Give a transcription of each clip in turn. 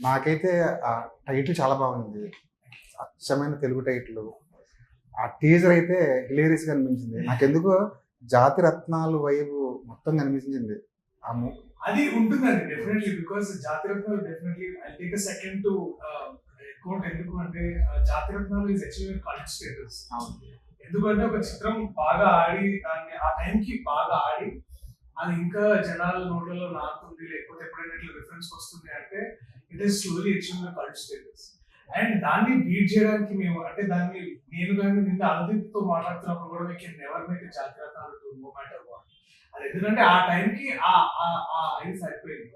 నాకైతే ఆ టైటిల్ చాలా బాగుంది. అచ్చమైన తెలుగు టైటిల్. ఆ టీజర్ అయితే హిలేరియస్‌గా అనిపించింది. నాకెందుకో జాతి రత్నాలు వైబ్ మొత్తం కనిపించింది. ఆ ము అది ఉంటుందండి definitely. Because Jathi Ratnalu definitely I take a second to quote. ఎందుకు అంటే Jathi Ratnalu is achieving cult status. అవును. ఎందుకంటే ఒక చిత్రం బాగా ఆడి దాన్ని ఆ టైంకి బాగా ఆడి అది ఇంకా జనాల నోట్లలో నాకుతుంది, లేకపోతే ఎప్పుడైనా ఇట్లా రిఫరెన్స్ వస్తుంది అంటే it is slowly achieving cult status. And దాన్ని బీట్ చేయడానికి మేము అంటే దాన్ని నేను కానీ నిన్న అనుదీప్తో మాట్లాడుతున్నప్పుడు కూడా మీకు never make Jathi Ratnalu two no matter what. అది ఎందుకంటే ఆ టైంకి ఇది సరిపోయింది.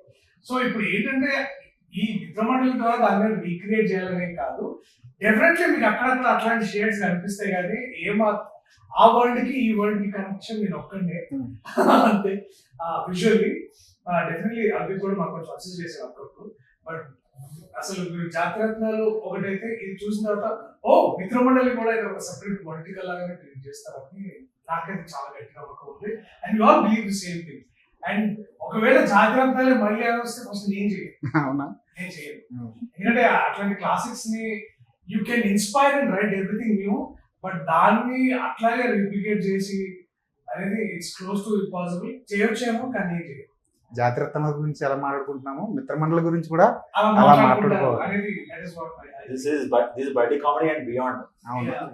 సో ఇప్పుడు ఏంటంటే ఈ మిత్రమండలి ద్వారా దాని మీద రీక్రియేట్ చేయాలనే కాదు, డెఫినెట్లీ మీకు అక్కడక్కడ అట్లాంటి షేడ్స్ కనిపిస్తాయి కానీ ఆ వరల్డ్ కి ఈ వరల్డ్ కి కనెక్షన్ నేను ఒక్కడే అంతే. విజువల్లీ డెఫినెట్లీ అవి కూడా మాకు కొంచెం అసెస్ చేశారు అప్పుడప్పుడు. బట్ అసలు మీరు జాతిరత్నాలు ఒకటైతే ఇది చూసిన తర్వాత మిత్రమండలి కూడా ఇది ఒక సెపరేట్ వర్టికల్ లాగానే ట్రీట్ చేస్తారని నాకైతే చాలా గట్టి నమ్మకం ఉంది. And you all believe the same thing. And ఒకవేళ జాతిరత్నాలే మళ్ళీ అని వస్తే ఫస్ట్ నేను అవునా? చేయను. ఎందుకంటే అట్లాంటి క్లాసిక్స్ ని you can inspire and right everything new, but దాన్ని అట్లాగే రిప్లికేట్ చేసి అనేది ఇట్స్ క్లోజ్ టు ఇంపాసిబుల్. చేయొచ్చేమో కానీ నేను చేయను. జాతిరత్నాల గురించి ఎలా మాట్లాడుకుంటున్నాము, మిత్రమండలి గురించి కూడా అలా అలా మాట్లాడుకుంటారు మాట్లాడుకోవాలి. అనేది that is what my This is buddy comedy and beyond. అవును. yeah.